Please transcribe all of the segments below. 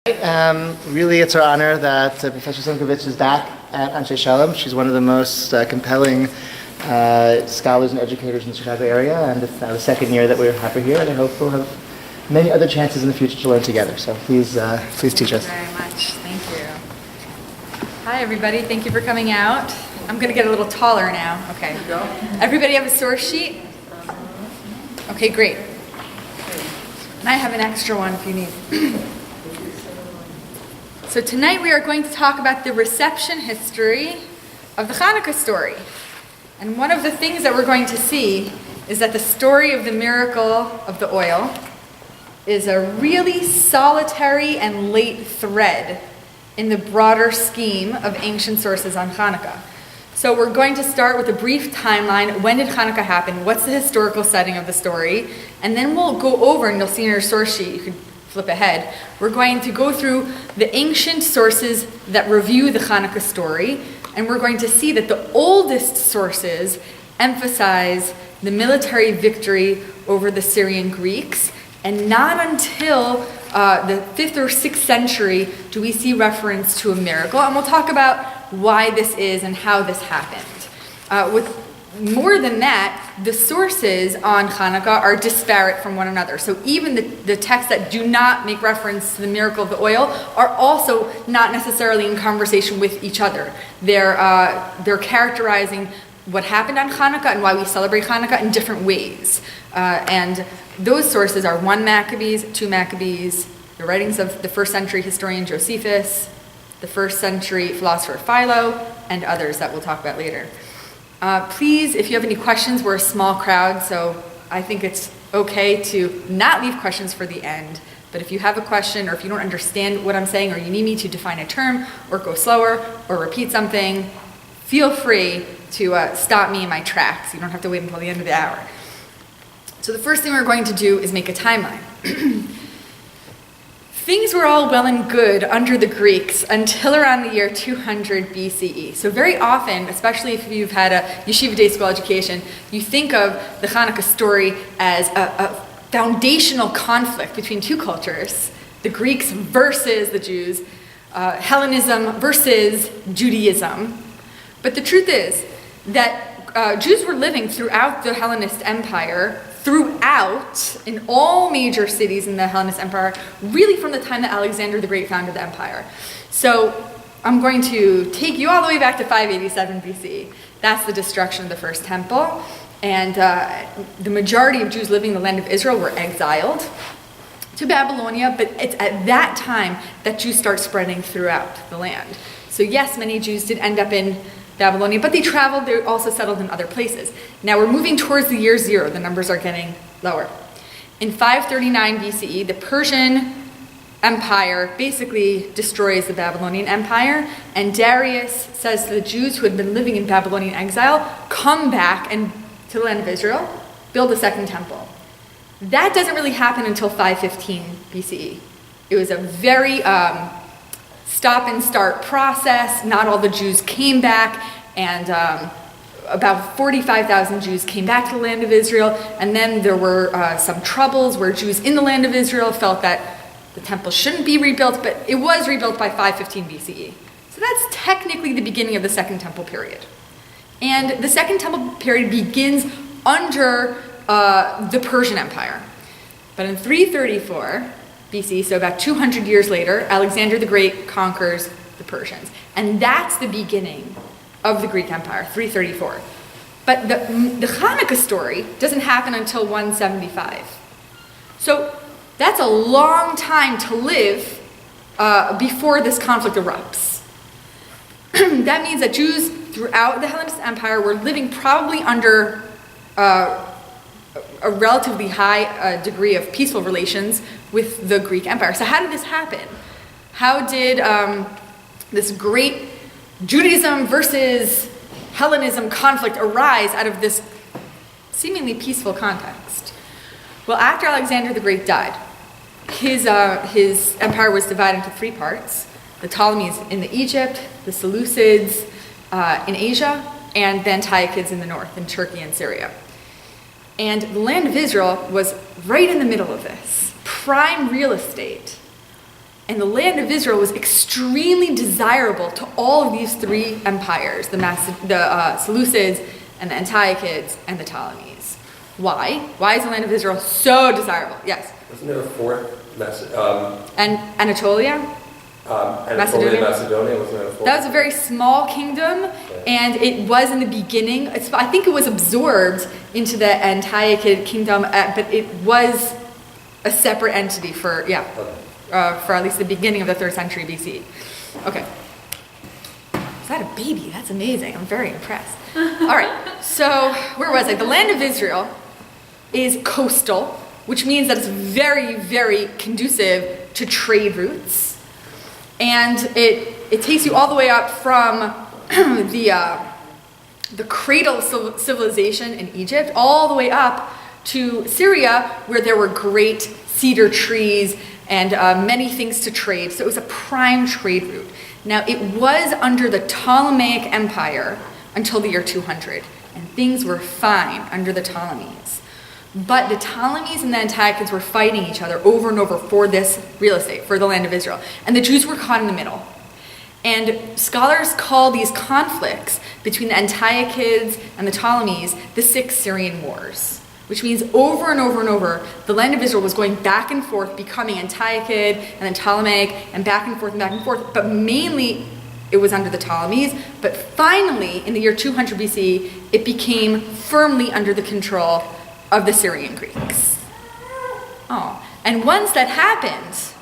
Really, it's our honor that Professor Simkovich is back at Anshe Shalom. She's one of the most compelling scholars and educators in the Chicago area, and it's now the second year that we have her here, and I hope we'll have many other chances in the future to learn together. So please teach us. Thank you very much. Thank you. Hi, everybody. Thank you for coming out. I'm going to get a little taller now. Okay. There you go. Everybody have a source sheet? Okay, great. And I have an extra one if you need. So tonight we are going to talk about the reception history of the Hanukkah story. And one of the things that we're going to see is that the story of the miracle of the oil is a really solitary and late thread in the broader scheme of ancient sources on Hanukkah. So we're going to start with a brief timeline. When did Hanukkah happen? What's the historical setting of the story? And then we'll go over, and you'll see in your source sheet, you could flip ahead, we're going to go through the ancient sources that review the Hanukkah story, and we're going to see that the oldest sources emphasize the military victory over the Syrian Greeks, and not until the 5th or 6th century do we see reference to a miracle, and we'll talk about why this is and how this happened. With more than that, the sources on Hanukkah are disparate from one another. So even the texts that do not make reference to the miracle of the oil are also not necessarily in conversation with each other. They're characterizing what happened on Hanukkah and why we celebrate Hanukkah in different ways. And those sources are 1 Maccabees, 2 Maccabees, the writings of the 1st century historian Josephus, the 1st century philosopher Philo, and others that we'll talk about later. Please, if you have any questions, we're a small crowd, so I think it's okay to not leave questions for the end. But if you have a question, or if you don't understand what I'm saying, or you need me to define a term, or go slower, or repeat something, feel free to stop me in my tracks. You don't have to wait until the end of the hour. So the first thing we're going to do is make a timeline. Things were all well and good under the Greeks until around the year 200 BCE. So very often, especially if you've had a yeshiva day school education, you think of the Hanukkah story as a foundational conflict between two cultures, the Greeks versus the Jews, Hellenism versus Judaism. But the truth is that Jews were living throughout the Hellenist Empire, in all major cities in the Hellenist Empire, really from the time that Alexander the Great founded the empire. So I'm going to take you all the way back to 587 BC. That's the destruction of the first temple. And the majority of Jews living in the land of Israel were exiled to Babylonia, but it's at that time that Jews start spreading throughout the land. So yes, many Jews did end up in Babylonia, but they traveled, they also settled in other places. Now we're moving towards the year 0, the numbers are getting lower. In 539 BCE, the Persian Empire basically destroys the Babylonian Empire, and Darius says to the Jews who had been living in Babylonian exile, come back and to the land of Israel, build a second temple. That doesn't really happen until 515 BCE. It was a very stop and start process. Not all the Jews came back, and about 45,000 Jews came back to the land of Israel, and then there were some troubles where Jews in the land of Israel felt that the temple shouldn't be rebuilt, but it was rebuilt by 515 BCE. So that's technically the beginning of the Second Temple period. And the Second Temple period begins under the Persian Empire. But in 334 BC, so about 200 years later, Alexander the Great conquers the Persians. And that's the beginning of the Greek Empire, 334. But the Hanukkah story doesn't happen until 175. So that's a long time to live before this conflict erupts. That means that Jews throughout the Hellenist Empire were living probably under a relatively high degree of peaceful relations with the Greek Empire. So how did this happen? How did this great Judaism versus Hellenism conflict arise out of this seemingly peaceful context? Well, after Alexander the Great died, his empire was divided into 3 parts. The Ptolemies in Egypt, the Seleucids in Asia, and the Antiochids in the north, in Turkey and Syria. And the land of Israel was right in the middle of this. Prime real estate And the land of Israel was extremely desirable to all of these three empires, the Seleucids and the Antiochids and the Ptolemies. Why? Why is the land of Israel so desirable? Yes? Wasn't there a fourth? And Anatolia? Macedonia, wasn't there a fourth? That was a very small kingdom, and it was in the beginning. I think it was absorbed into the Antiochid kingdom, but it was a separate entity for at least the beginning of the 3rd century BC. Okay. Is that a baby? That's amazing. I'm very impressed. All right. So where was I? The land of Israel is coastal, which means that it's very, very conducive to trade routes. And it takes you all the way up from the cradle of civilization in Egypt, all the way up to Syria, where there were great cedar trees and many things to trade. So it was a prime trade route. Now, it was under the Ptolemaic Empire until the year 200, and things were fine under the Ptolemies. But the Ptolemies and the Antiochids were fighting each other over and over for this real estate, for the land of Israel. And the Jews were caught in the middle. And scholars call these conflicts between the Antiochids and the Ptolemies the 6 Syrian Wars, which means over and over and over, the land of Israel was going back and forth, becoming Antiochid and then Ptolemaic, and back and forth, but mainly it was under the Ptolemies. But finally, in the year 200 BC, it became firmly under the control of the Syrian Greeks. And once that happened,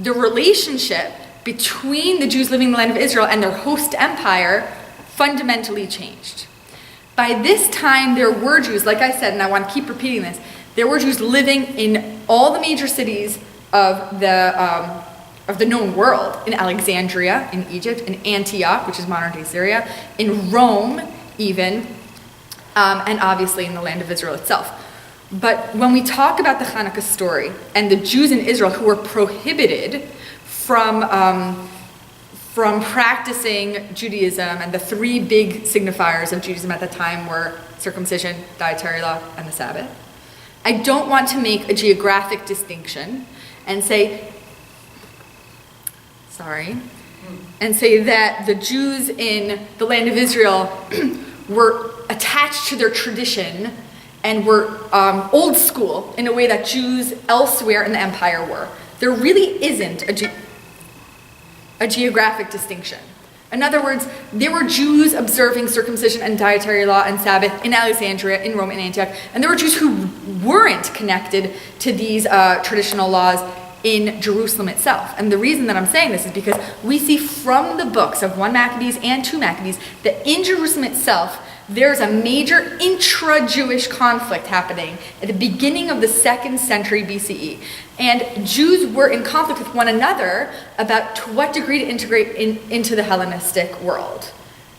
the relationship between the Jews living in the land of Israel and their host empire fundamentally changed. By this time, there were Jews, like I said, and I want to keep repeating this, there were Jews living in all the major cities of the known world, in Alexandria, in Egypt, in Antioch, which is modern-day Syria, in Rome even, and obviously in the land of Israel itself. But when we talk about the Hanukkah story and the Jews in Israel who were prohibited from practicing Judaism, and the 3 big signifiers of Judaism at the time were circumcision, dietary law, and the Sabbath, I don't want to make a geographic distinction and say that the Jews in the land of Israel were attached to their tradition and were old school in a way that Jews elsewhere in the empire were. There really isn't a geographic distinction. In other words, there were Jews observing circumcision and dietary law and Sabbath in Alexandria, in Rome, in Antioch, and there were Jews who weren't connected to these traditional laws in Jerusalem itself. And the reason that I'm saying this is because we see from the books of 1 Maccabees and 2 Maccabees that in Jerusalem itself, there's a major intra-Jewish conflict happening at the beginning of the 2nd century BCE. And Jews were in conflict with one another about to what degree to integrate into the Hellenistic world.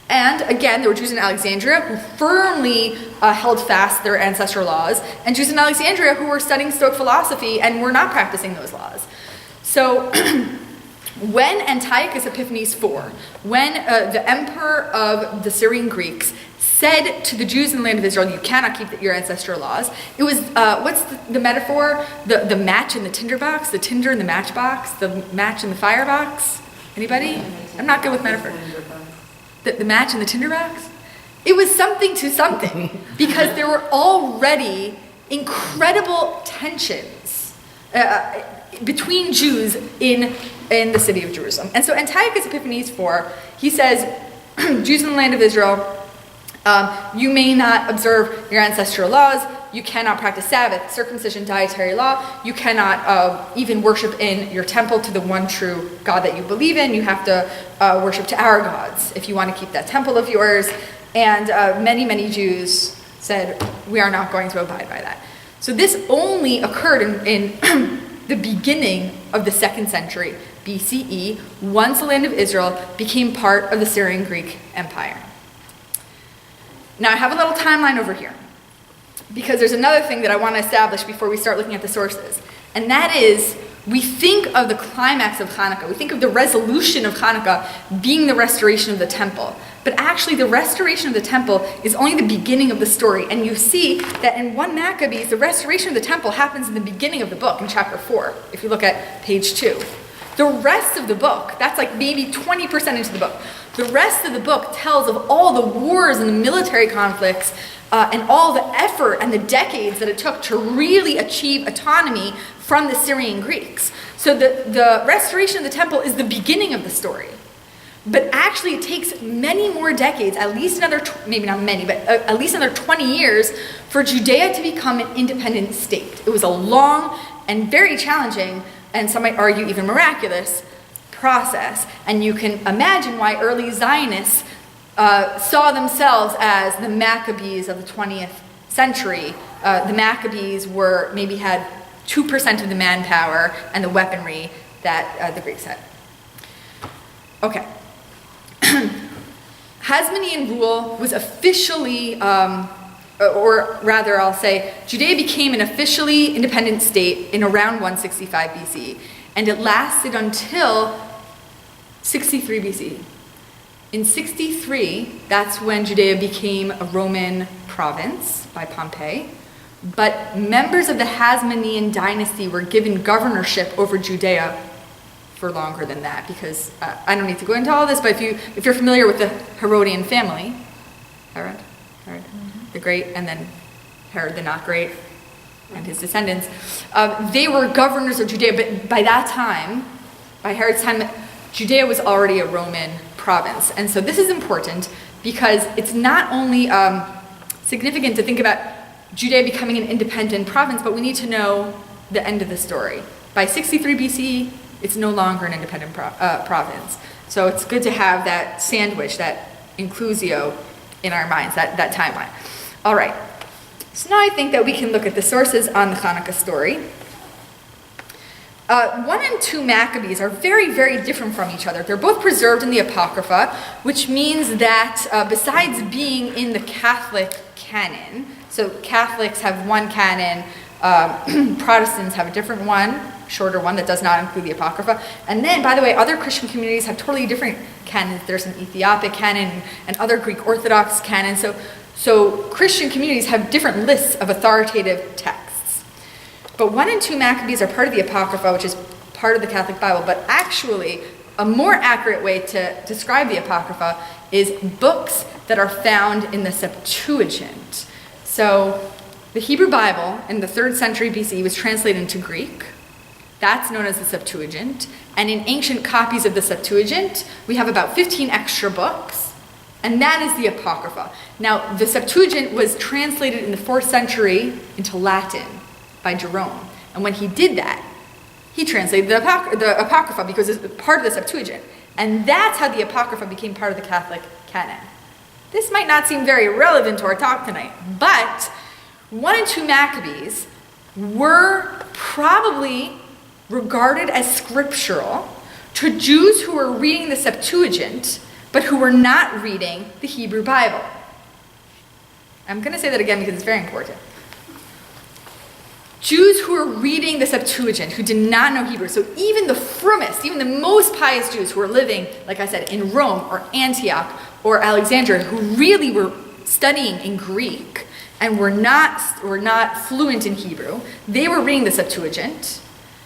And again, there were Jews in Alexandria who firmly held fast their ancestral laws, and Jews in Alexandria who were studying Stoic philosophy and were not practicing those laws. So when Antiochus Epiphanes IV, when the emperor of the Syrian Greeks said to the Jews in the land of Israel, you cannot keep your ancestral laws, it was, what's the metaphor? The match in the tinderbox, the tinder in the matchbox, the match in the firebox? Anybody? I'm not good with metaphor. The match in the tinderbox? It was something to something, because there were already incredible tensions between Jews in the city of Jerusalem. And so Antiochus Epiphanes IV, he says, Jews in the land of Israel, you may not observe your ancestral laws, you cannot practice Sabbath, circumcision, dietary law, you cannot even worship in your temple to the one true God that you believe in, you have to worship to our gods if you want to keep that temple of yours. And many, many Jews said, we are not going to abide by that. So this only occurred in the beginning of the 2nd century BCE, once the land of Israel became part of the Syrian Greek Empire. Now I have a little timeline over here, because there's another thing that I want to establish before we start looking at the sources. And that is, we think of the climax of Hanukkah, we think of the resolution of Hanukkah being the restoration of the temple. But actually the restoration of the temple is only the beginning of the story. And you see that in 1 Maccabees, the restoration of the temple happens in the beginning of the book, in chapter 4, if you look at page 2. The rest of the book, that's like maybe 20% into the book, the rest of the book tells of all the wars and the military conflicts and all the effort and the decades that it took to really achieve autonomy from the Syrian Greeks. So the restoration of the temple is the beginning of the story. But actually it takes many more decades, at least another, maybe not many, but at least another 20 years for Judea to become an independent state. It was a long and very challenging, and some might argue even miraculous, process. And you can imagine why early Zionists saw themselves as the Maccabees of the 20th century. The Maccabees maybe had 2% of the manpower and the weaponry that the Greeks had. Okay. Hasmonean rule was officially, or rather I'll say, Judea became an officially independent state in around 165 BCE, and it lasted until 63 BCE. In 63, that's when Judea became a Roman province by Pompey, but members of the Hasmonean dynasty were given governorship over Judea for longer than that, because I don't need to go into all this, but if you're familiar with the Herodian family, Herod, the Great, and then Herod the Not Great, and his descendants, they were governors of Judea, but by that time, by Herod's time, Judea was already a Roman province. And so this is important because it's not only significant to think about Judea becoming an independent province, but we need to know the end of the story. By 63 BCE, it's no longer an independent province. So it's good to have that sandwich, that inclusio in our minds, that timeline. All right, so now I think that we can look at the sources on the Hanukkah story. 1 and 2 Maccabees are very, very different from each other. They're both preserved in the Apocrypha, which means that besides being in the Catholic canon, so Catholics have one canon, Protestants have a different one, shorter one that does not include the Apocrypha. And then, by the way, other Christian communities have totally different canons. There's an Ethiopic canon and other Greek Orthodox canons. So Christian communities have different lists of authoritative texts. But 1 and 2 Maccabees are part of the Apocrypha, which is part of the Catholic Bible. But actually, a more accurate way to describe the Apocrypha is books that are found in the Septuagint. So the Hebrew Bible in the 3rd century BCE was translated into Greek. That's known as the Septuagint. And in ancient copies of the Septuagint, we have about 15 extra books. And that is the Apocrypha. Now, the Septuagint was translated in the 4th century into Latin by Jerome. And when he did that, he translated the Apocrypha because it's part of the Septuagint. And that's how the Apocrypha became part of the Catholic canon. This might not seem very relevant to our talk tonight, but 1 and 2 Maccabees were probably regarded as scriptural to Jews who were reading the Septuagint, but who were not reading the Hebrew Bible. I'm going to say that again because it's very important. Jews who were reading the Septuagint, who did not know Hebrew, so even the frommest, even the most pious Jews who were living, like I said, in Rome or Antioch or Alexandria, who really were studying in Greek and were not fluent in Hebrew, they were reading the Septuagint.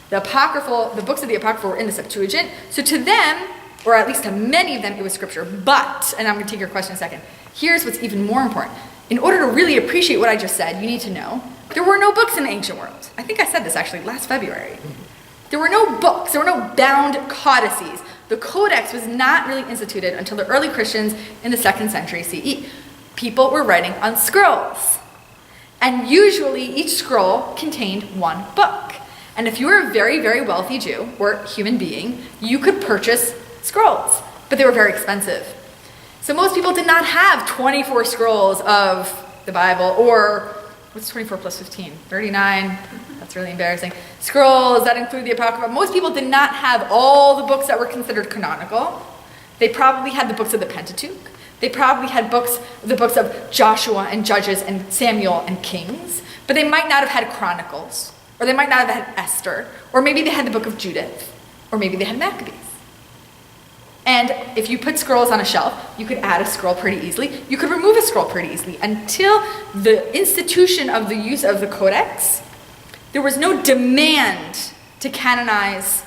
The books of the Apocrypha were in the Septuagint. So to them, or at least to many of them, it was scripture. But, and I'm going to take your question in a second, here's what's even more important. In order to really appreciate what I just said, you need to know there were no books in the ancient world. I think I said this actually last February. There were no books. There were no bound codices. The Codex was not really instituted until the early Christians in the 2nd century CE. People were writing on scrolls. And usually each scroll contained one book. And if you were a very, very wealthy Jew or human being, you could purchase scrolls, but they were very expensive. So most people did not have 24 scrolls of the Bible, or what's 24 plus 15? 39. That's really embarrassing. Scrolls that include the Apocrypha. Most people did not have all the books that were considered canonical. They probably had the books of the Pentateuch. They probably had the books of Joshua and Judges and Samuel and Kings, but they might not have had Chronicles. Or they might not have had Esther, or maybe they had the book of Judith, or maybe they had Maccabees. And if you put scrolls on a shelf, you could add a scroll pretty easily. You could remove a scroll pretty easily. Until the institution of the use of the Codex, there was no demand to canonize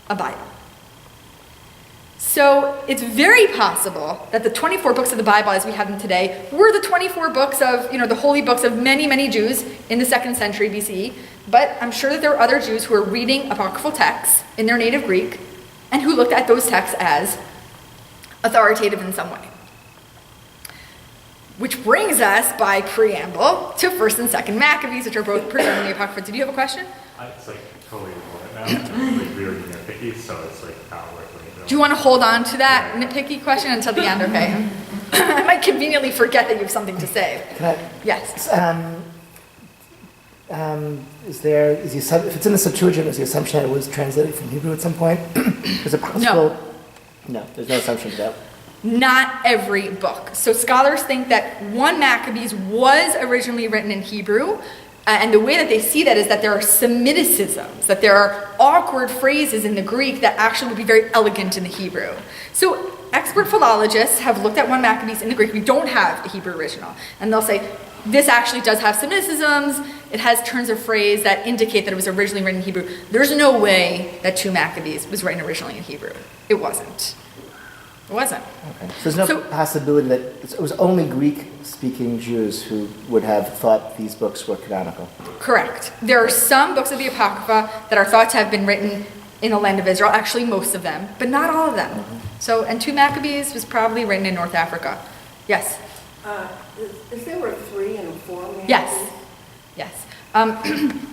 a Bible. So it's very possible that the 24 books of the Bible as we have them today were the 24 books of, the holy books of many, many Jews in the 2nd century BCE. But I'm sure that there were other Jews who were reading apocryphal texts in their native Greek and who looked at those texts as authoritative in some way. Which brings us, by preamble, to 1st and 2nd Maccabees, which are both predominantly apocryphal. Did you have a question? It's totally important now. It's really nitpicky, so it's not worth it. Do you want to hold on to that nitpicky question until the end? Okay. I might conveniently forget that you have something to say. Can I? Yes. If it's in the Septuagint, is the assumption that it was translated from Hebrew at some point? Is it possible? No, there's no assumption to that. Not every book. So scholars think that 1 Maccabees was originally written in Hebrew, and the way that they see that is that there are Semiticisms, that there are awkward phrases in the Greek that actually would be very elegant in the Hebrew. So expert philologists have looked at 1 Maccabees in the Greek. We don't have a Hebrew original. And they'll say, this actually does have Semiticisms. It has turns of phrase that indicate that it was originally written in Hebrew. There's no way that 2 Maccabees was written originally in Hebrew. It wasn't. It wasn't. Okay. So there's no possibility that it was only Greek-speaking Jews who would have thought these books were canonical? Correct. There are some books of the Apocrypha that are thought to have been written in the land of Israel, actually most of them, but not all of them. Mm-hmm. So, and 2 Maccabees was probably written in North Africa. Yes? Is there were 3 and 4 Maccabees? Yes. Yes.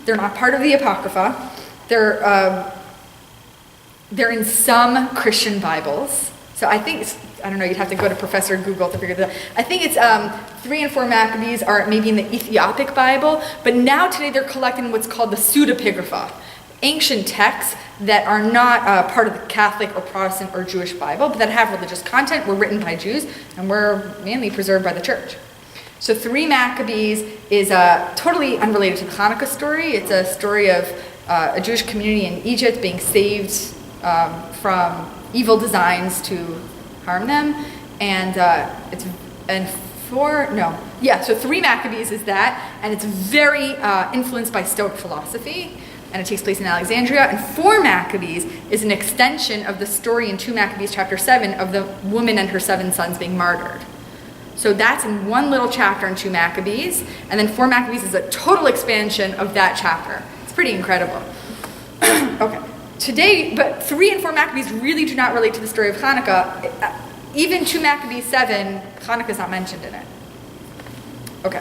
They're not part of the Apocrypha. They're in some Christian Bibles. So I think, I don't know, you'd have to go to Professor Google to figure that out. I think it's 3 and 4 Maccabees are maybe in the Ethiopic Bible, but now today they're collecting what's called the pseudepigrapha, ancient texts that are not part of the Catholic or Protestant or Jewish Bible, but that have religious content, were written by Jews, and were mainly preserved by the church. So 3 Maccabees is totally unrelated to the Hanukkah story. It's a story of a Jewish community in Egypt being saved from evil designs to harm them, so 3 Maccabees is that, and it's very influenced by Stoic philosophy, and it takes place in Alexandria. And 4 Maccabees is an extension of the story in 2 Maccabees chapter 7 of the woman and her 7 sons being martyred. So that's in one little chapter in 2 Maccabees, and then 4 Maccabees is a total expansion of that chapter. It's pretty incredible. Okay. Today, but 3 and 4 Maccabees really do not relate to the story of Hanukkah. Even 2 Maccabees 7, Hanukkah is not mentioned in it. Okay.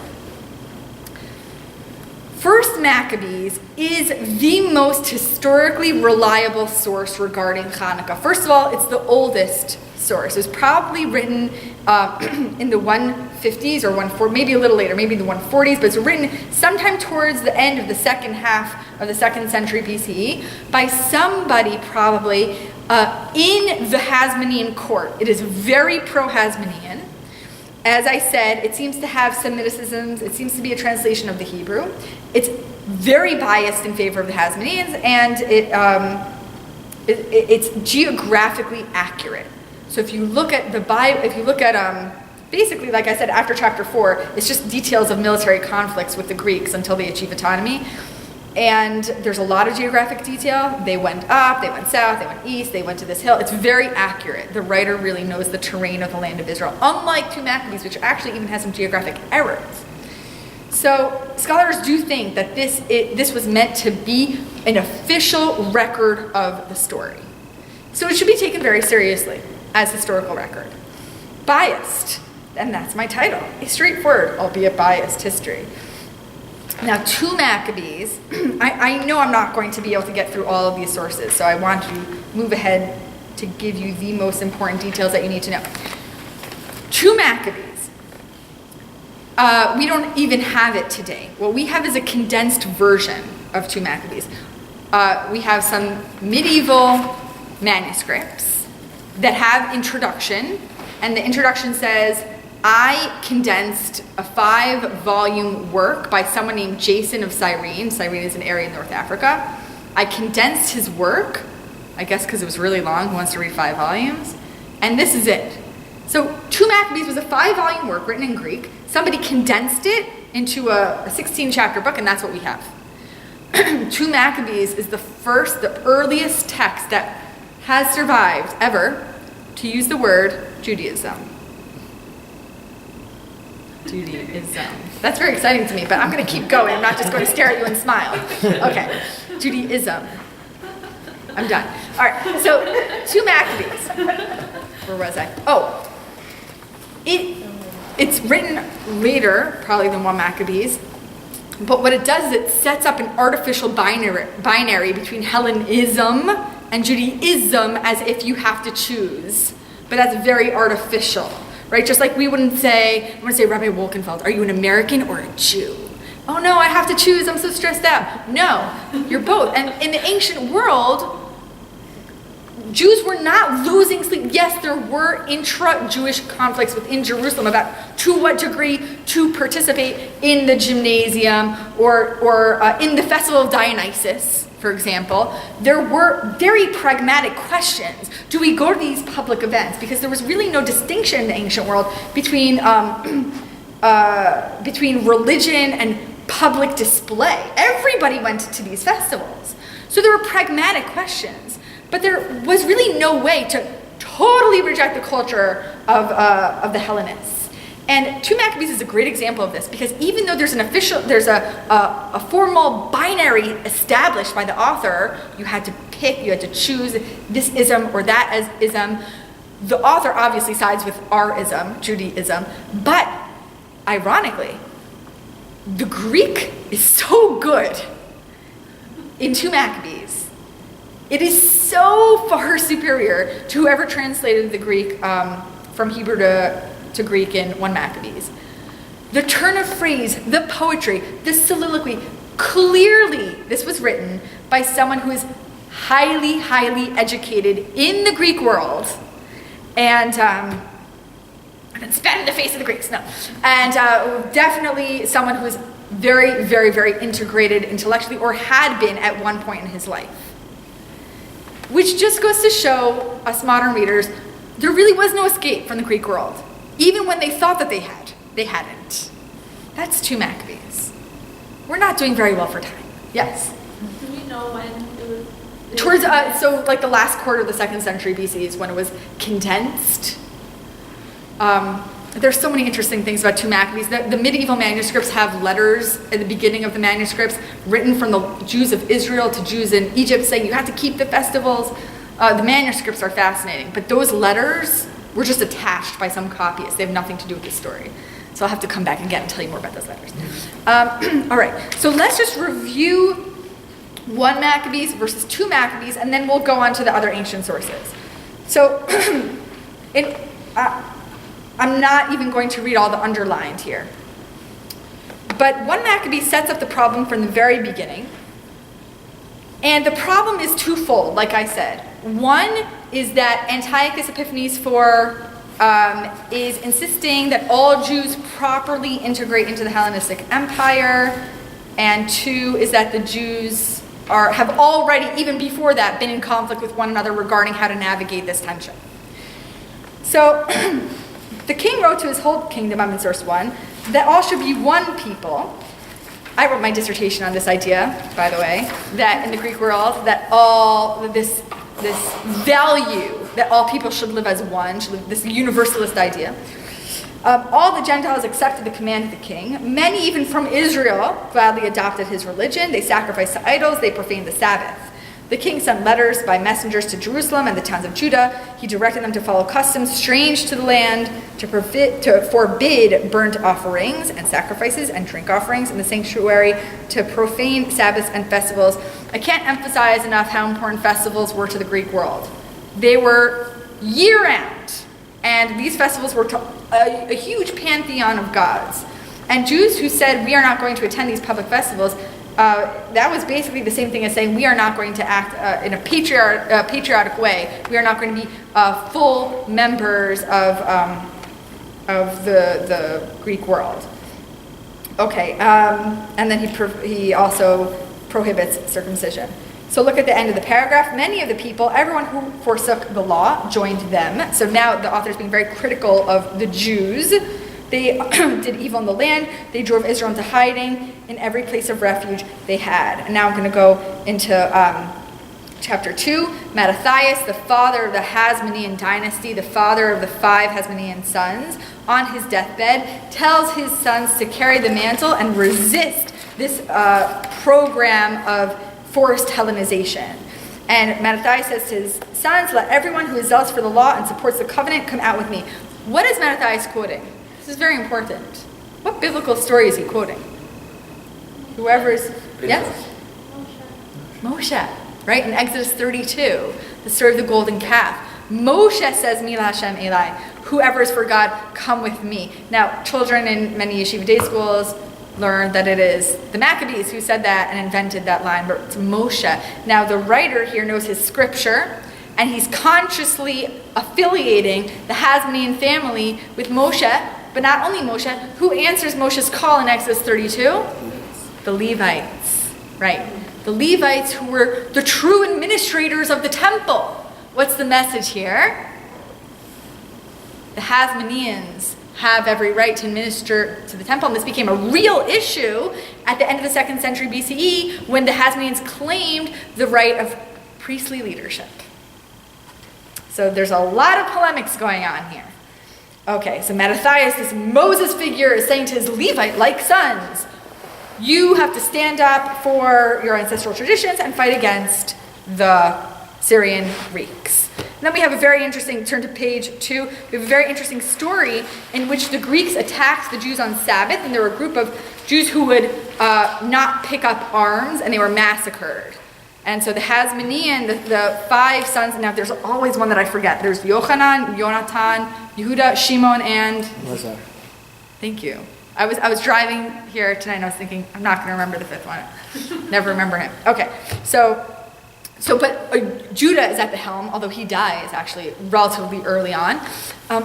1st Maccabees is the most historically reliable source regarding Hanukkah. First of all, it's the oldest source. It was probably written in the 150s or 140s, maybe a little later, maybe the 140s, but it's written sometime towards the end of the second half of the 2nd century BCE by somebody probably in the Hasmonean court. It is very pro-Hasmonean. As I said, it seems to have Semiticisms. It seems to be a translation of the Hebrew. It's very biased in favor of the Hasmoneans, and it's geographically accurate. So if you look at the Bible, basically, like I said, after chapter 4, it's just details of military conflicts with the Greeks until they achieve autonomy. And there's a lot of geographic detail. They went up, they went south, they went east, they went to this hill. It's very accurate. The writer really knows the terrain of the land of Israel, unlike 2 Maccabees, which actually even has some geographic errors. So scholars do think that this was meant to be an official record of the story. So it should be taken very seriously as historical record. Biased, and that's my title, a straightforward, albeit biased history. Now, 2 Maccabees, I know I'm not going to be able to get through all of these sources, so I want to move ahead to give you the most important details that you need to know. 2 Maccabees, we don't even have it today. What we have is a condensed version of 2 Maccabees. We have some medieval manuscripts that have introduction, and the introduction says, I condensed a 5-volume work by someone named Jason of Cyrene. Cyrene is an area in North Africa. I condensed his work, I guess because it was really long, who wants to read 5 volumes? And this is it. So 2 Maccabees was a 5-volume work written in Greek. Somebody condensed it into a 16-chapter book, and that's what we have. 2 Maccabees is the earliest text that has survived ever to use the word Judaism. Judaism. That's very exciting to me, but I'm going to keep going. I'm not just going to stare at you and smile. Okay, Judaism. I'm done. All right, so 2 Maccabees. Where was I? Oh, it's written later, probably than 1 Maccabees, but what it does is it sets up an artificial binary between Hellenism and Judaism as if you have to choose, but that's very artificial, right? Just like we wouldn't say, Rabbi Wolkenfeld, are you an American or a Jew? Oh no, I have to choose, I'm so stressed out. No, you're both. And in the ancient world, Jews were not losing sleep. Yes, there were intra-Jewish conflicts within Jerusalem about to what degree to participate in the gymnasium or in the festival of Dionysus, for example. There were very pragmatic questions. Do we go to these public events? Because there was really no distinction in the ancient world between religion and public display. Everybody went to these festivals. So there were pragmatic questions. But there was really no way to totally reject the culture of the Hellenists. And 2 Maccabees is a great example of this, because even though there's a formal binary established by the author, you had to choose this ism or that as ism. The author obviously sides with our ism, Judaism, but ironically, the Greek is so good in 2 Maccabees. It is so far superior to whoever translated the Greek from Hebrew to Greek in 1 Maccabees. The turn of phrase, the poetry, the soliloquy, clearly this was written by someone who is highly, highly educated in the Greek world, and spat in the face of the Greeks, no. And definitely someone who is very, very, very integrated intellectually, or had been at one point in his life. Which just goes to show us modern readers, there really was no escape from the Greek world. Even when they thought that they hadn't. That's 2 Maccabees. We're not doing very well for time. Yes? Do you know when it was? Towards, so like the last quarter of the 2nd century BC is when it was condensed. There's so many interesting things about 2 Maccabees. The medieval manuscripts have letters at the beginning of the manuscripts written from the Jews of Israel to Jews in Egypt saying you have to keep the festivals. The manuscripts are fascinating, but those letters were just attached by some copyists. They have nothing to do with the story. So I'll have to come back again and tell you more about those letters. All right, so let's just review 1 Maccabees versus 2 Maccabees, and then we'll go on to the other ancient sources. So I'm not even going to read all the underlined here. But 1 Maccabees sets up the problem from the very beginning. And the problem is twofold, like I said. One is that Antiochus Epiphanes IV is insisting that all Jews properly integrate into the Hellenistic Empire. And 2 is that the Jews have already, even before that, been in conflict with one another regarding how to navigate this tension. So the king wrote to his whole kingdom, I'm in source 1, that all should be one people. I wrote my dissertation on this idea, by the way, that in the Greek world, that all this value that all people should live as one, this universalist idea. All the Gentiles accepted the command of the king. Many, even from Israel, gladly adopted his religion. They sacrificed to idols. They profaned the Sabbath. The king sent letters by messengers to Jerusalem and the towns of Judah. He directed them to follow customs strange to the land, to forbid burnt offerings and sacrifices and drink offerings in the sanctuary, to profane Sabbaths and festivals. I can't emphasize enough how important festivals were to the Greek world. They were year-round, and these festivals were a huge pantheon of gods. And Jews who said, we are not going to attend these public festivals, that was basically the same thing as saying we are not going to act in a patriotic way. We are not going to be full members of the Greek world. Okay, and then he also prohibits circumcision. So look at the end of the paragraph. Many of the people, everyone who forsook the law, joined them. So now the author is being very critical of the Jews. They did evil in the land. They drove Israel into hiding in every place of refuge they had. And now I'm going to go into Chapter 2, Mattathias, the father of the Hasmonean dynasty, the father of the 5 Hasmonean sons, on his deathbed, tells his sons to carry the mantle and resist this program of forced Hellenization. And Mattathias says to his sons, let everyone who is zealous for the law and supports the covenant come out with me. What is Mattathias quoting? This is very important. What biblical story is he quoting? Whoever's... Yes? Moshe. Right? In Exodus 32, the story of the golden calf. Moshe says, Mila Hashem Eli, whoever is for God, come with me. Now, children in many yeshiva day schools learn that it is the Maccabees who said that and invented that line, but it's Moshe. Now, the writer here knows his scripture, and he's consciously affiliating the Hasmonean family with Moshe, but not only Moshe. Who answers Moshe's call in Exodus 32? The Levites, right? The Levites who were the true administrators of the temple. What's the message here? The Hasmoneans have every right to administer to the temple, and this became a real issue at the end of the 2nd century BCE when the Hasmoneans claimed the right of priestly leadership. So there's a lot of polemics going on here. Okay, so Mattathias, this Moses figure, is saying to his Levite-like sons, you have to stand up for your ancestral traditions and fight against the Syrian Greeks. And then we have a very interesting, turn to page 2, we have a very interesting story in which the Greeks attacked the Jews on Sabbath, and there were a group of Jews who would not pick up arms, and they were massacred. And so the Hasmonean, the 5 sons, now there's always one that I forget. There's Yochanan, Yonatan, Yehuda, Shimon, and... Lazar. Thank you. I was driving here tonight and I was thinking, I'm not going to remember the 5th one. Never remember him. Okay, but Judah is at the helm, although he dies actually relatively early on. The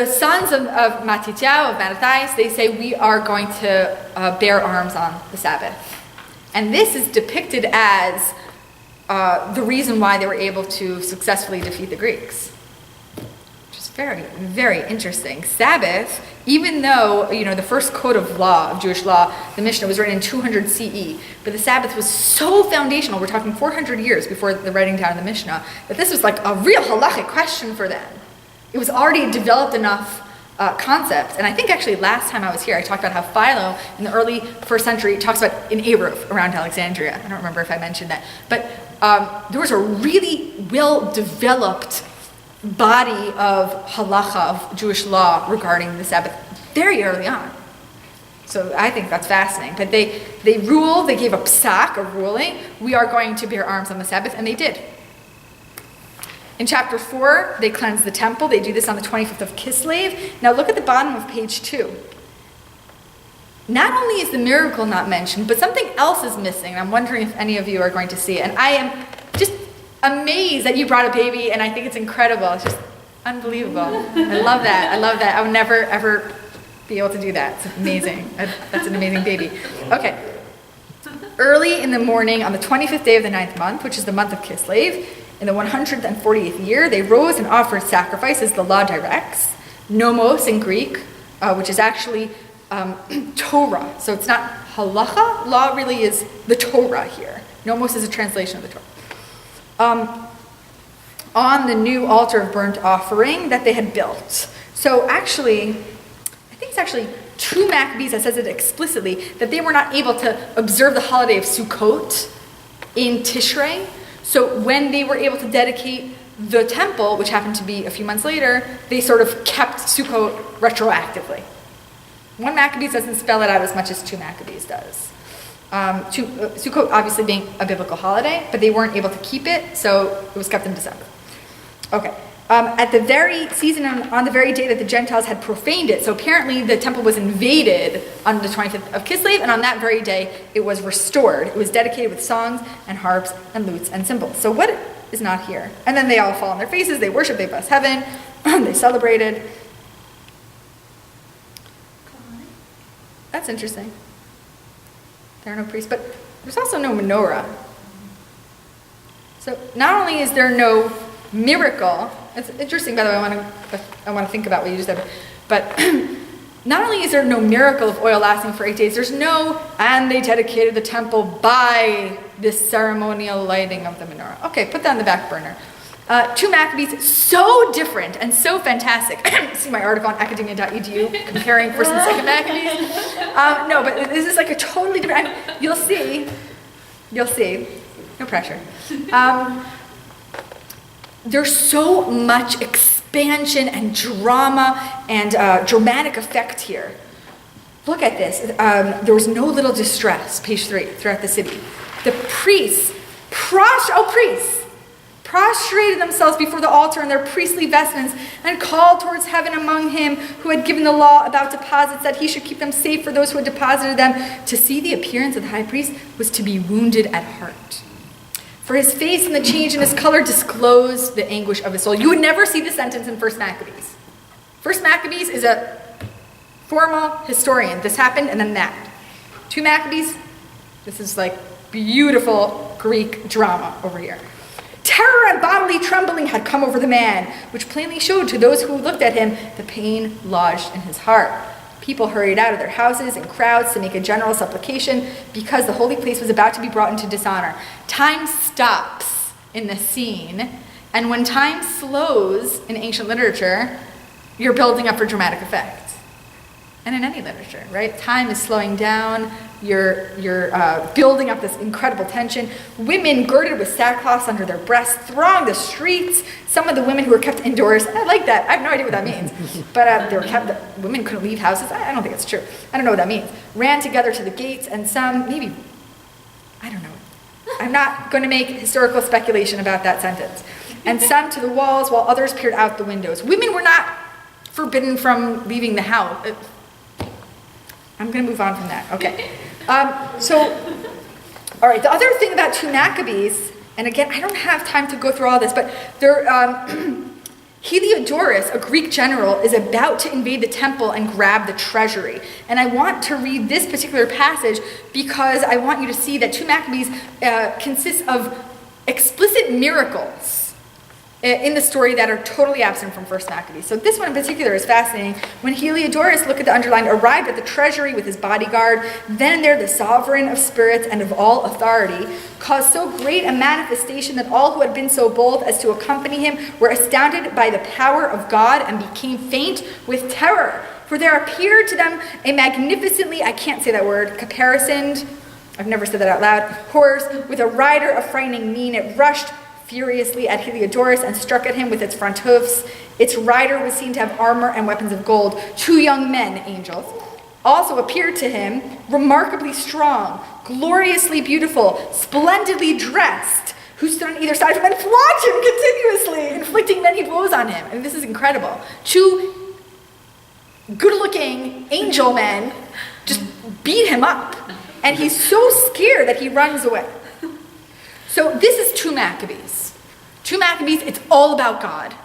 sons of Matityahu, of Mattathias, they say we are going to bear arms on the Sabbath. And this is depicted as the reason why they were able to successfully defeat the Greeks. Very, very interesting. Sabbath, even though, the first code of law, of Jewish law, the Mishnah was written in 200 CE, but the Sabbath was so foundational, we're talking 400 years before the writing down of the Mishnah, that this was like a real halachic question for them. It was already developed enough concepts. And I think actually last time I was here, I talked about how Philo in the early 1st century talks about in Eruv around Alexandria. I don't remember if I mentioned that. But there was a really well-developed body of halacha, of Jewish law regarding the Sabbath very early on. So I think that's fascinating. But they rule, they gave a psak, a ruling, we are going to bear arms on the Sabbath, and they did. In chapter 4, they cleanse the temple. They do this on the 25th of Kislev. Now look at the bottom of page 2. Not only is the miracle not mentioned, but something else is missing. I'm wondering if any of you are going to see it. And I am just amazed that you brought a baby, and I think it's incredible. It's just unbelievable. I love that. I would never, ever be able to do that. It's amazing. That's an amazing baby. Okay. Early in the morning on the 25th day of the 9th month, which is the month of Kislev, in the 148th year, they rose and offered sacrifices, the law directs. Nomos in Greek, which is actually Torah. So it's not halacha. Law really is the Torah here. Nomos is a translation of the Torah. On the new altar of burnt offering that they had built. So actually, I think it's actually 2 Maccabees that says it explicitly, that they were not able to observe the holiday of Sukkot in Tishrei. So when they were able to dedicate the temple, which happened to be a few months later, they sort of kept Sukkot retroactively. 1 Maccabees doesn't spell it out as much as 2 Maccabees does. Sukkot obviously being a biblical holiday, but they weren't able to keep it, so it was kept in December. Okay. At the very season, on the very day that the Gentiles had profaned it, so apparently the temple was invaded on the 25th of Kislev, and on that very day it was restored. It was dedicated with songs and harps and lutes and cymbals. So what is not here? And then they all fall on their faces, they worship, they bless heaven, they celebrated. That's interesting. There are no priests, but there's also no menorah. So not only is there no miracle, it's interesting, by the way, I want to think about what you just said, but not only is there no miracle of oil lasting for 8 days, there's no, and they dedicated the temple by this ceremonial lighting of the menorah. Okay, put that on the back burner. 2 Maccabees, so different and so fantastic. See my article on academia.edu comparing 1st and 2nd Maccabees. No, but this is like a totally different, you'll see, no pressure. There's so much expansion and drama and dramatic effect here. Look at this. There was no little distress, page 3, throughout the city. The priests prostrated themselves before the altar in their priestly vestments and called towards heaven among him who had given the law about deposits that he should keep them safe for those who had deposited them. To see the appearance of the high priest was to be wounded at heart. For his face and the change in his color disclosed the anguish of his soul. You would never see this sentence in 1st Maccabees. 1st Maccabees is a formal historian. This happened and then that. 2 Maccabees, this is like beautiful Greek drama over here. Terror and bodily trembling had come over the man, which plainly showed to those who looked at him the pain lodged in his heart. People hurried out of their houses in crowds to make a general supplication because the holy place was about to be brought into dishonor. Time stops in the scene, and when time slows in ancient literature, you're building up for dramatic effect. And in any literature, right? Time is slowing down. You're building up this incredible tension. Women girded with sackcloths under their breasts thronged the streets. Some of the women who were kept indoors, I like that. I have no idea what that means. But they were kept, women couldn't leave houses. I don't think it's true. I don't know what that means. Ran together to the gates, and some, maybe, I don't know. I'm not going to make historical speculation about that sentence. And some to the walls, while others peered out the windows. Women were not forbidden from leaving the house. I'm going to move on from that. Okay. All right, the other thing about 2 Maccabees, and again, I don't have time to go through all this, but Heliodorus, a Greek general, is about to invade the temple and grab the treasury. And I want to read this particular passage because I want you to see that 2 Maccabees consists of explicit miracles in the story that are totally absent from 1st Maccabees. So this one in particular is fascinating. When Heliodorus, look at the underline, arrived at the treasury with his bodyguard, then and there the sovereign of spirits and of all authority caused so great a manifestation that all who had been so bold as to accompany him were astounded by the power of God and became faint with terror. For there appeared to them a magnificently, I can't say that word, caparisoned, I've never said that out loud, horse with a rider of frightening mien. It rushed furiously at Heliodorus and struck at him with its front hoofs. Its rider was seen to have armor and weapons of gold. 2 young men, angels, also appeared to him, remarkably strong, gloriously beautiful, splendidly dressed, who stood on either side of him and flogged him continuously, inflicting many blows on him. And this is incredible. 2 good-looking angel men just beat him up. And he's so scared that he runs away. So this is 2 Maccabees. 2 Maccabees, it's all about God.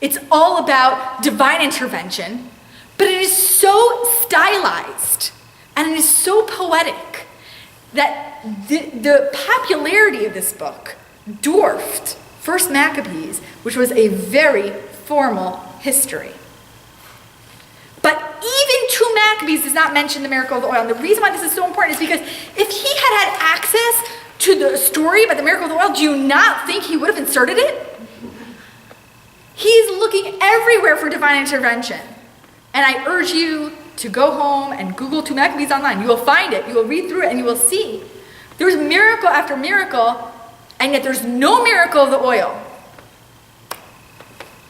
It's all about divine intervention, but it is so stylized and it is so poetic that the popularity of this book dwarfed 1st Maccabees, which was a very formal history. But even 2 Maccabees does not mention the miracle of the oil. And the reason why this is so important is because if he had access to the story about the miracle of the oil, do you not think he would have inserted it? He's looking everywhere for divine intervention. And I urge you to go home and Google 2 Maccabees online. You will find it. You will read through it and you will see. There's miracle after miracle, and yet there's no miracle of the oil.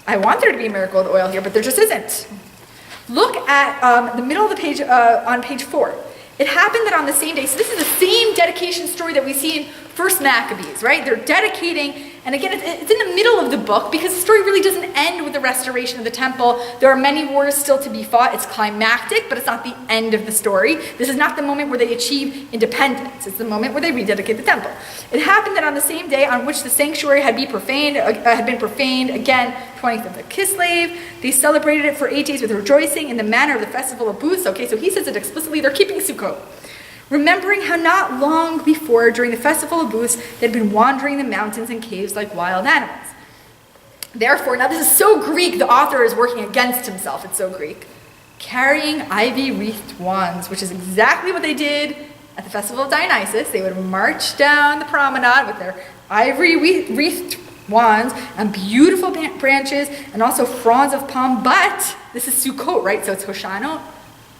I want there to be a miracle of the oil here, but there just isn't. Look at the middle of the page, on page 4. It happened that on the same day, so this is the same dedication story that we see in 1st Maccabees, right? They're dedicating, and again, it's in the middle of the book because the story really doesn't end with the restoration of the temple. There are many wars still to be fought. It's climactic, but it's not the end of the story. This is not the moment where they achieve independence. It's the moment where they rededicate the temple. It happened that on the same day on which the sanctuary had been profaned, again, 20th of the Kislev, they celebrated it for 8 days with rejoicing in the manner of the festival of booths. Okay, so he says it explicitly, they're keeping Sukkot. Remembering how not long before, during the festival of booths, they had been wandering the mountains and caves like wild animals. Therefore, now this is so Greek, the author is working against himself. It's so Greek. carrying ivy-wreathed wands, which is exactly what they did at the Festival of Dionysus. They would march down the promenade with their ivory-wreathed wands and beautiful branches and also fronds of palm. But this is Sukkot, right? So it's Hoshano,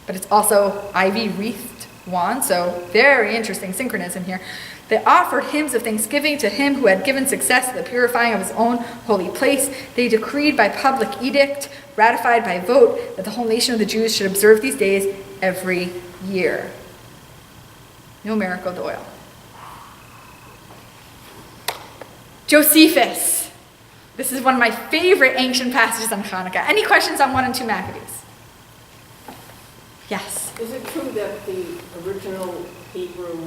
but it's also ivy-wreathed wands. So very interesting synchronism here. They offered hymns of thanksgiving to him who had given success to the purifying of his own holy place. They decreed by public edict, ratified by vote, that the whole nation of the Jews should observe these days every year. No miracle of oil. Josephus. This is one of my favorite ancient passages on Hanukkah. Any questions on 1 and 2 Maccabees? Yes. Is it true that the original Hebrew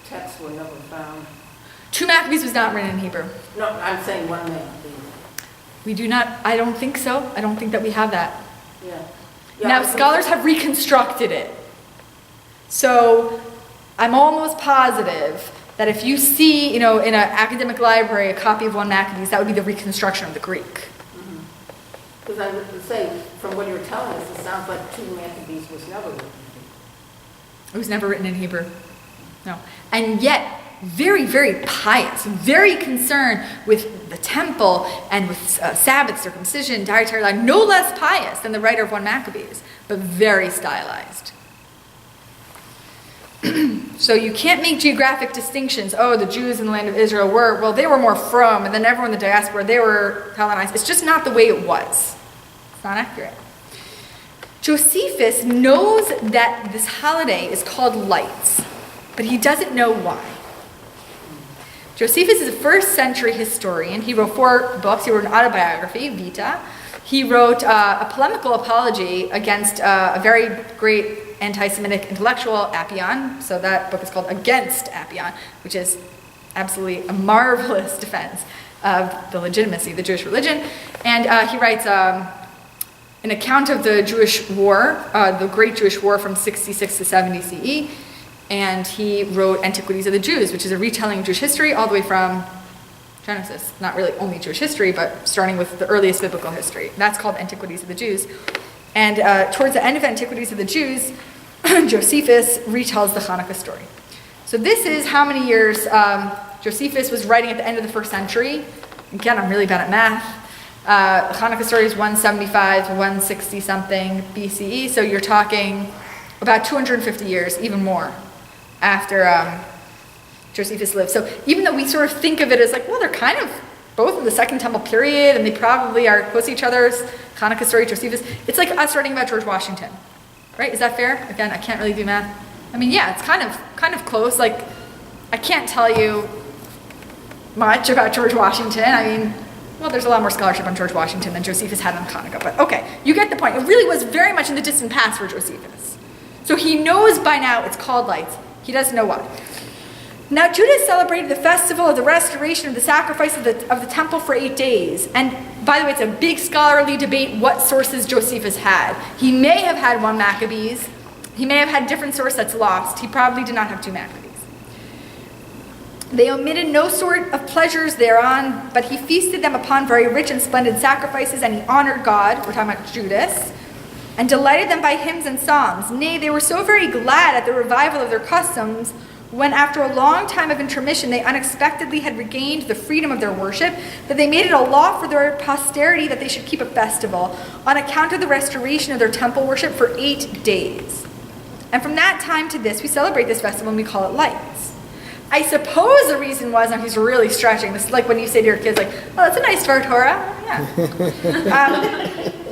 texts were never found? 2 Maccabees was not written in Hebrew. No, I'm saying 1 Maccabees. We do not, I don't think so. I don't think that we have that. Yeah. Now, scholars have reconstructed it. So I'm almost positive that if you see, in an academic library, a copy of 1 Maccabees, that would be the reconstruction of the Greek. Because I would say, from what you're telling us, it sounds like 2 Maccabees was never written. It was never written in Hebrew. No. And yet, very, very pious, very concerned with the temple and with Sabbath, circumcision, dietary law, no less pious than the writer of 1 Maccabees, but very stylized. So you can't make geographic distinctions. Oh, the Jews in the land of Israel they were more from, and then everyone in the diaspora, they were Hellenized. It's just not the way it was. It's not accurate. Josephus knows that this holiday is called Lights, but he doesn't know why. Josephus is a 1st century historian. He wrote 4 books. He wrote an autobiography, Vita. He wrote a polemical apology against a very great anti-Semitic intellectual, Appian. So that book is called Against Appian, which is absolutely a marvelous defense of the legitimacy of the Jewish religion. And he writes an account of the Jewish War, the Great Jewish War from 66 to 70 CE. And he wrote Antiquities of the Jews, which is a retelling of Jewish history all the way from Genesis. Not really only Jewish history, but starting with the earliest biblical history. That's called Antiquities of the Jews. And towards the end of Antiquities of the Jews, Josephus retells the Hanukkah story. So this is how many years Josephus was writing at the end of the 1st century. Again, I'm really bad at math. The Hanukkah story is 175 to 160 something BCE. So you're talking about 250 years, even more, after Josephus lived. So even though we sort of think of it as like, well, they're kind of both in the Second Temple period, and they probably are close to each other's, Hanukkah story, Josephus, it's like us writing about George Washington, right? Is that fair? Again, I can't really do math. I mean, yeah, it's kind of close. Like, I can't tell you much about George Washington. I mean, well, there's a lot more scholarship on George Washington than Josephus had on Hanukkah, but okay, you get the point. It really was very much in the distant past for Josephus. So he knows by now it's called Lights. He doesn't know why. Now, Judah celebrated the festival of the restoration of the sacrifice of the temple for 8 days. And by the way, it's a big scholarly debate what sources Josephus had. He may have had 1 Maccabees. He may have had different source that's lost. He probably did not have 2 Maccabees. They omitted no sort of pleasures thereon, but he feasted them upon very rich and splendid sacrifices, and he honored God, we're talking about Judas, and delighted them by hymns and psalms. Nay, they were so very glad at the revival of their customs, when after a long time of intermission they unexpectedly had regained the freedom of their worship, that they made it a law for their posterity that they should keep a festival, on account of the restoration of their temple worship for 8 days. And from that time to this, we celebrate this festival and we call it Lights. I suppose the reason was, and he's really stretching, this is like when you say to your kids, like, oh, that's a nice Dvar Torah. Yeah.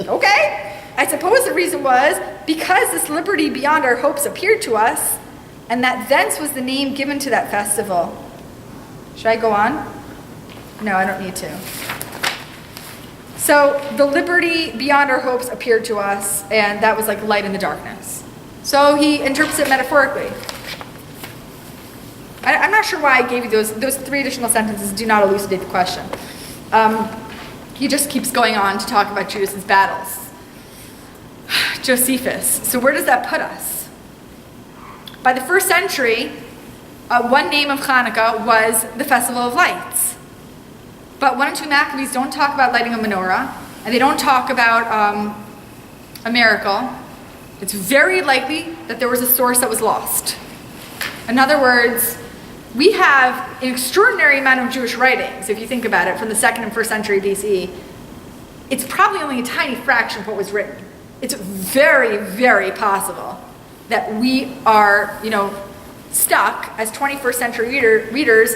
Okay. I suppose the reason was because this liberty beyond our hopes appeared to us, and that thence was the name given to that festival. Should I go on? No, I don't need to. So the liberty beyond our hopes appeared to us, and that was like light in the darkness. So he interprets it metaphorically. I'm not sure why I gave you those 3 additional sentences. Do not elucidate the question. He just keeps going on to talk about Judas's battles. Josephus. So where does that put us? By the 1st century, one name of Hanukkah was the Festival of Lights. But 1 and 2 Maccabees don't talk about lighting a menorah, and they don't talk about a miracle. It's very likely that there was a source that was lost. In other words, we have an extraordinary amount of Jewish writings, if you think about it, from the 2nd and 1st century BCE. It's probably only a tiny fraction of what was written. It's very, very possible that we are, stuck as 21st century readers.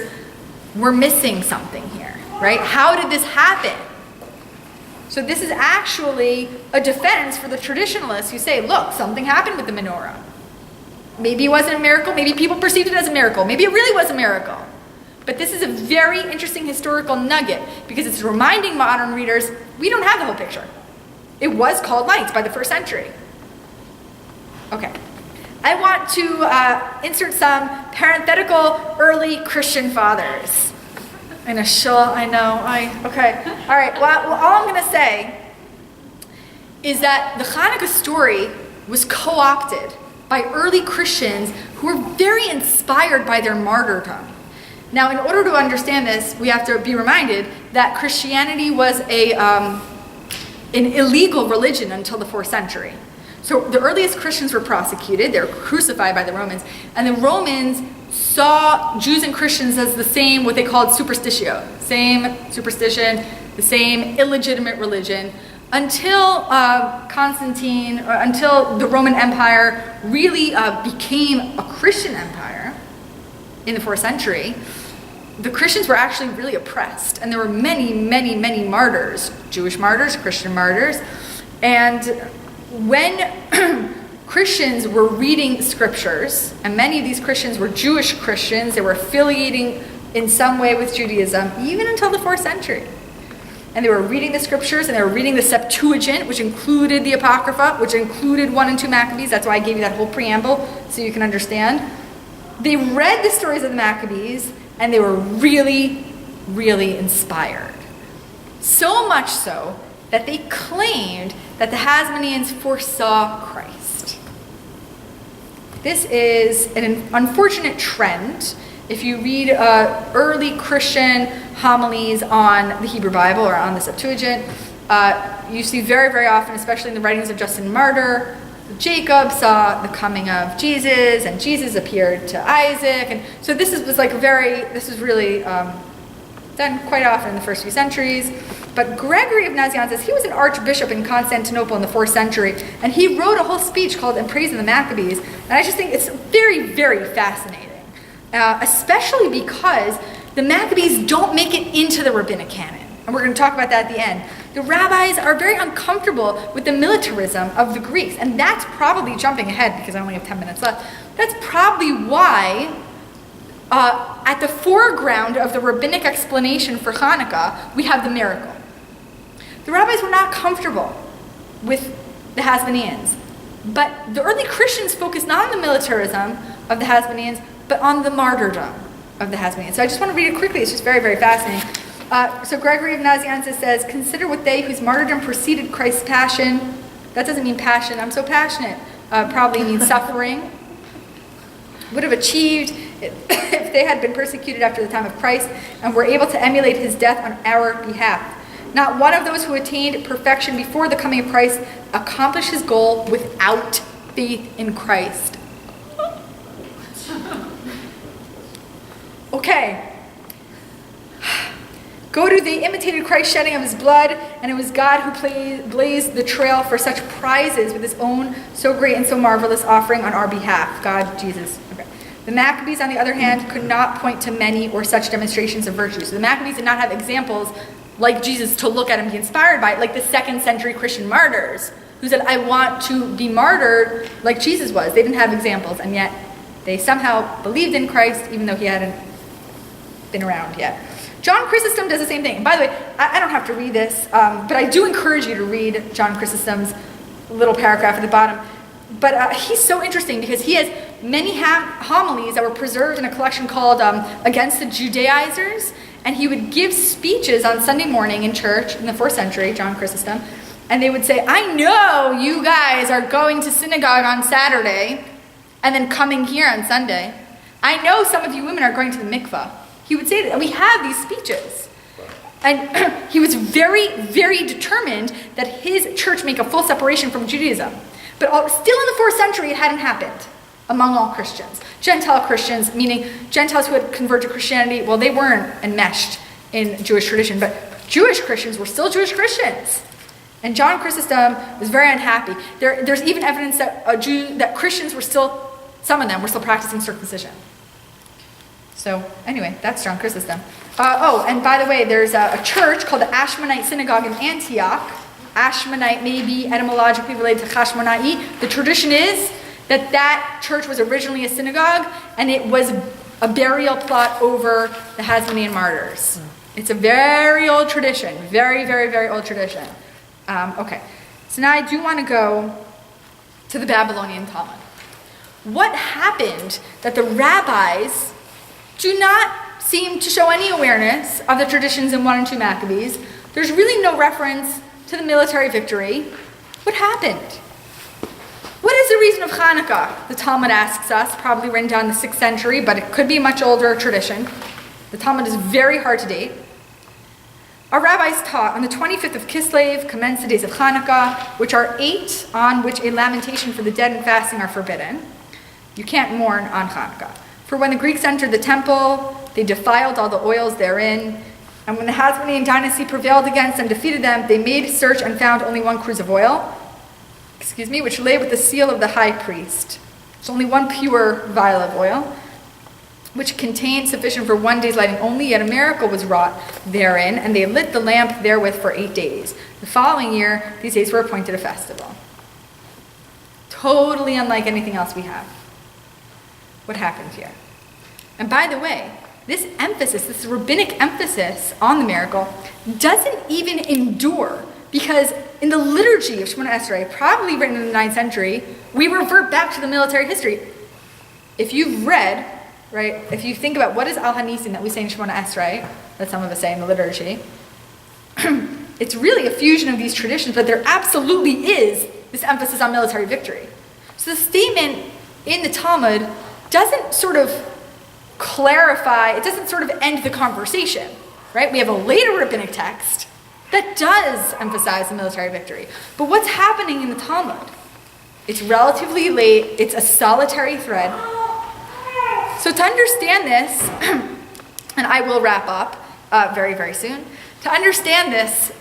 We're missing something here, right? How did this happen? So this is actually a defense for the traditionalists who say, look, something happened with the menorah. Maybe it wasn't a miracle. Maybe people perceived it as a miracle. Maybe it really was a miracle. But this is a very interesting historical nugget because it's reminding modern readers, we don't have the whole picture. It was called lights by the 1st century. Okay. I want to insert some parenthetical early Christian fathers. In a shul, I know. Okay. All right. Well, all I'm going to say is that the Hanukkah story was co-opted by early Christians who were very inspired by their martyrdom. Now, in order to understand this, we have to be reminded that Christianity was an illegal religion until the 4th century. So the earliest Christians were prosecuted, they were crucified by the Romans, and the Romans saw Jews and Christians as the same, what they called superstitio, same superstition, the same illegitimate religion, until Constantine, or until the Roman Empire really became a Christian empire in the 4th century. The Christians were actually really oppressed, and there were many, many, many martyrs, Jewish martyrs, Christian martyrs, and when Christians were reading scriptures, and many of these Christians were Jewish Christians, they were affiliating in some way with Judaism, even until the 4th century. And they were reading the scriptures, and they were reading the Septuagint, which included the Apocrypha, which included 1 and 2 Maccabees. That's why I gave you that whole preamble, so you can understand. They read the stories of the Maccabees, and they were really, really inspired. So much so that they claimed that the Hasmoneans foresaw Christ. This is an unfortunate trend. If you read early Christian homilies on the Hebrew Bible or on the Septuagint, you see very, very often, especially in the writings of Justin Martyr, Jacob saw the coming of Jesus, and Jesus appeared to Isaac, and so this was really done quite often in the first few centuries. But Gregory of Nazianzus says he was an archbishop in Constantinople in the 4th century, and he wrote a whole speech called "In Praise of the Maccabees," and I just think it's very, very fascinating, especially because the Maccabees don't make it into the rabbinic canon, and we're going to talk about that at the end. The rabbis are very uncomfortable with the militarism of the Greeks, and that's probably, jumping ahead because I only have 10 minutes left, that's probably why at the foreground of the rabbinic explanation for Hanukkah, we have the miracle. The rabbis were not comfortable with the Hasmoneans, but the early Christians focused not on the militarism of the Hasmoneans, but on the martyrdom of the Hasmoneans. So I just want to read it quickly, it's just very, very fascinating. So Gregory of Nazianzus says, consider what they whose martyrdom preceded Christ's passion. That doesn't mean passion, I'm so passionate. Probably means suffering. Would have achieved if they had been persecuted after the time of Christ and were able to emulate his death on our behalf. Not one of those who attained perfection before the coming of Christ accomplished his goal without faith in Christ. Okay. Go to the imitated Christ shedding of his blood, and it was God who blazed the trail for such prizes with his own so great and so marvelous offering on our behalf. God, Jesus. Okay. The Maccabees, on the other hand, could not point to many or such demonstrations of virtue. So the Maccabees did not have examples like Jesus to look at and be inspired by, like the 2nd century Christian martyrs who said, I want to be martyred like Jesus was. They didn't have examples, and yet they somehow believed in Christ even though he hadn't been around yet. John Chrysostom does the same thing. By the way, I don't have to read this, but I do encourage you to read John Chrysostom's little paragraph at the bottom. But he's so interesting because he has many homilies that were preserved in a collection called Against the Judaizers, and he would give speeches on Sunday morning in church in the 4th century, John Chrysostom, and they would say, I know you guys are going to synagogue on Saturday and then coming here on Sunday. I know some of you women are going to the mikvah. He would say that, and we have these speeches. And he was very, very determined that his church make a full separation from Judaism. But still in the 4th century, it hadn't happened among all Christians. Gentile Christians, meaning Gentiles who had converted to Christianity, well, they weren't enmeshed in Jewish tradition, but Jewish Christians were still Jewish Christians. And John Chrysostom was very unhappy. There's even evidence that Christians were still, some of them were still practicing circumcision. So anyway, that's John Chrysostom. And by the way, there's a church called the Ashmonite Synagogue in Antioch. Ashmonite may be etymologically related to Chashmonai. The tradition is that church was originally a synagogue, and it was a burial plot over the Hasmonean martyrs. It's a very old tradition, very, very, very old tradition. Okay, so now I do want to go to the Babylonian Talmud. What happened that the rabbis do not seem to show any awareness of the traditions in 1 and 2 Maccabees? There's really no reference to the military victory. What happened? What is the reason of Hanukkah? The Talmud asks us, probably written down in the 6th century, but it could be a much older tradition. The Talmud is very hard to date. Our rabbis taught on the 25th of Kislev commence the days of Hanukkah, which are 8 on which a lamentation for the dead and fasting are forbidden. You can't mourn on Hanukkah. For when the Greeks entered the temple, they defiled all the oils therein. And when the Hasmonean dynasty prevailed against and defeated them, they made search and found only 1 cruse of oil, which lay with the seal of the high priest. There's only 1 pure vial of oil, which contained sufficient for 1 day's lighting only, yet a miracle was wrought therein, and they lit the lamp therewith for 8 days. The following year, these days were appointed a festival. Totally unlike anything else we have. What happened here? And by the way, this emphasis, this rabbinic emphasis on the miracle, doesn't even endure, because in the liturgy of Shemona Esrei, probably written in the 9th century, we revert back to the military history. If you've read, right, if you think about what is Al Hanisim that we say in Shemona Esrei, that some of us say in the liturgy, it's really a fusion of these traditions, but there absolutely is this emphasis on military victory. So the statement in the Talmud doesn't sort of clarify, it doesn't sort of end the conversation, right? We have a later rabbinic text that does emphasize the military victory. But what's happening in the Talmud? It's relatively late, it's a solitary thread. So to understand this, and I will wrap up very, very soon, to understand this,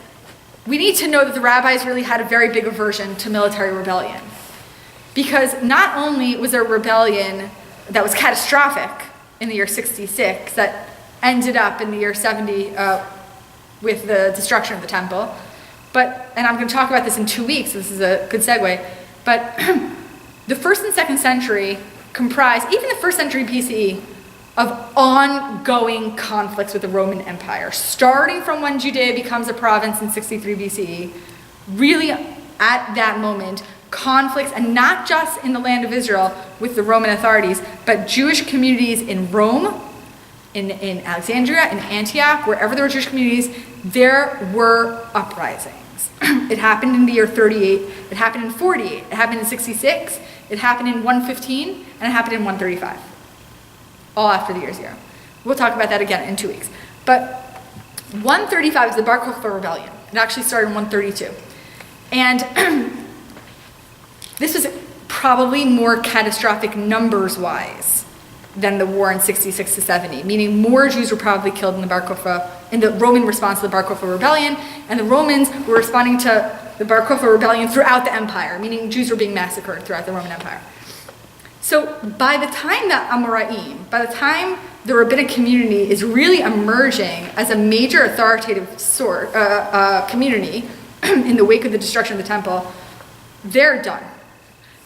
we need to know that the rabbis really had a very big aversion to military rebellion. Because not only was there a rebellion that was catastrophic in the year 66 that ended up in the year 70 with the destruction of the temple, and I'm going to talk about this in 2 weeks, so this is a good segue, but the 1st and 2nd century comprised, even the 1st century BCE, of ongoing conflicts with the Roman Empire, starting from when Judea becomes a province in 63 BCE, really at that moment, conflicts, and not just in the land of Israel with the Roman authorities, but Jewish communities in Rome, in Alexandria, in Antioch, wherever there were Jewish communities, there were uprisings. It happened in the year 38, it happened in 48, it happened in 66, it happened in 115, and it happened in 135. All after the year 0. We'll talk about that again in 2 weeks. But 135 is the Bar Kokhba rebellion. It actually started in 132. And this was probably more catastrophic numbers-wise than the war in 66 to 70, meaning more Jews were probably killed in the Bar Kokhba, in the Roman response to the Bar Kokhba rebellion, and the Romans were responding to the Bar Kokhba rebellion throughout the empire, meaning Jews were being massacred throughout the Roman Empire. So by the time that Amoraim, by the time the rabbinic community is really emerging as a major authoritative community in the wake of the destruction of the temple, they're done.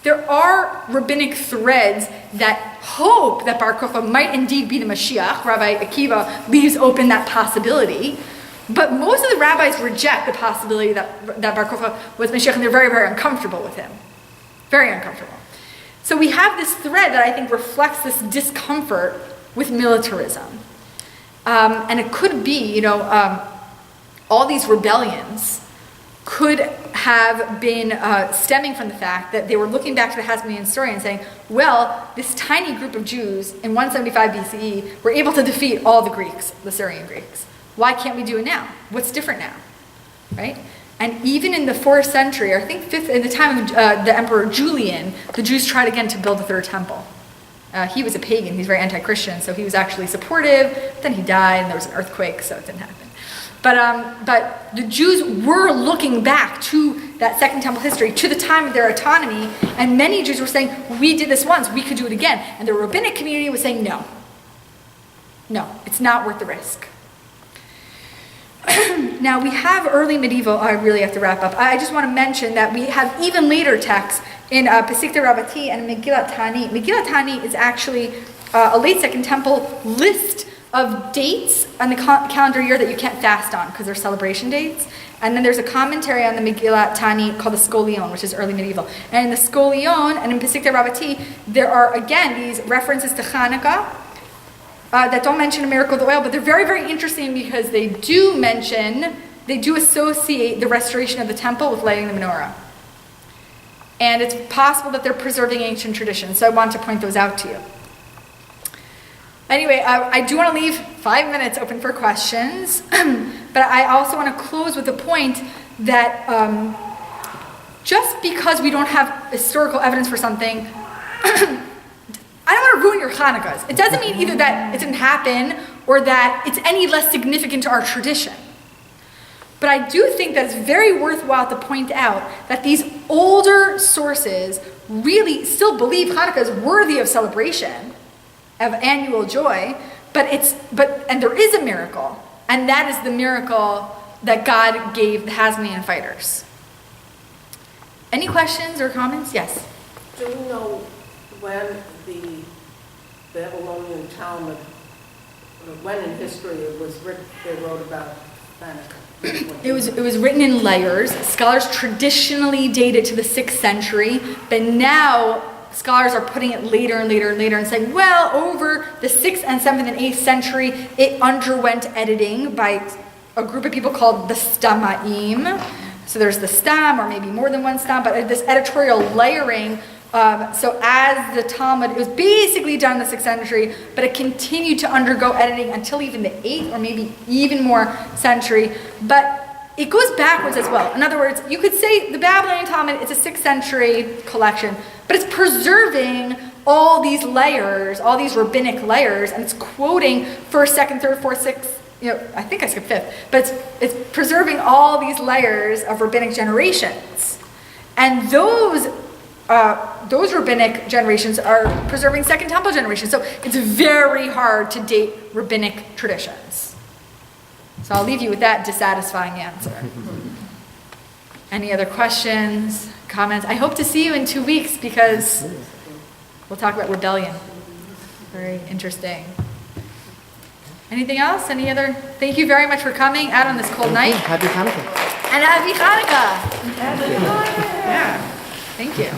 There are rabbinic threads that hope that Bar Kokhba might indeed be the Mashiach. Rabbi Akiva leaves open that possibility. But most of the rabbis reject the possibility that Bar Kokhba was Mashiach, and they're very, very uncomfortable with him. Very uncomfortable. So we have this thread that I think reflects this discomfort with militarism. And it could be, all these rebellions could have been stemming from the fact that they were looking back to the Hasmonean story and saying, well, this tiny group of Jews in 175 BCE were able to defeat all the Greeks, the Syrian Greeks. Why can't we do it now? What's different now, right? And even in the 4th century, or I think 5th, in the time of the Emperor Julian, the Jews tried again to build a 3rd temple. He was a pagan, he's very anti-Christian, so he was actually supportive, but then he died and there was an earthquake, so it didn't happen. But the Jews were looking back to that Second Temple history, to the time of their autonomy, and many Jews were saying, we did this once, we could do it again. And the rabbinic community was saying, no, it's not worth the risk. Now we have early medieval, I really have to wrap up. I just want to mention that we have even later texts in Pesikta Rabbati and Megillat Tani. Megillat Tani is actually a late Second Temple list of dates on the calendar year that you can't fast on because they're celebration dates. And then there's a commentary on the Megillat Tani called the Scholion, which is early medieval. And in the Scholion and in Pesikta Rabbati, there are again these references to Hanukkah that don't mention a miracle of the oil, but they're very, very interesting because they do associate the restoration of the temple with lighting the menorah. And it's possible that they're preserving ancient traditions, so I want to point those out to you. Anyway, I do want to leave 5 minutes open for questions, but I also want to close with the point that just because we don't have historical evidence for something, I don't want to ruin your Hanukkahs. It doesn't mean either that it didn't happen or that it's any less significant to our tradition. But I do think that it's very worthwhile to point out that these older sources really still believe Hanukkah is worthy of celebration, of annual joy, and there is a miracle, and that is the miracle that God gave the Hasmonean fighters. Any questions or comments? Yes. Do you know when the Babylonian Talmud, when in history it was written, they wrote about Hanukkah? It was written in layers. Scholars traditionally date it to the 6th century, but now scholars are putting it later and later and later and saying, well, over the 6th and 7th and 8th century, it underwent editing by a group of people called the Stamaim. So there's the Stam, or maybe more than one Stam, but this editorial layering. So as the Talmud, it was basically done in the 6th century, but it continued to undergo editing until even the 8th or maybe even more century. But it goes backwards as well. In other words, you could say the Babylonian Talmud is a 6th century collection, but it's preserving all these layers, all these rabbinic layers, and it's quoting 1st, 2nd, 3rd, 4th, 6th, I think I skipped 5th, but it's preserving all these layers of rabbinic generations. And those rabbinic generations are preserving Second Temple generations. So it's very hard to date rabbinic traditions. So I'll leave you with that dissatisfying answer. Any other questions, comments? I hope to see you in 2 weeks because we'll talk about rebellion. Very interesting. Anything else? Any other? Thank you very much for coming out on this cold night. Happy Hanukkah. And happy Hanukkah. Yeah. Thank you.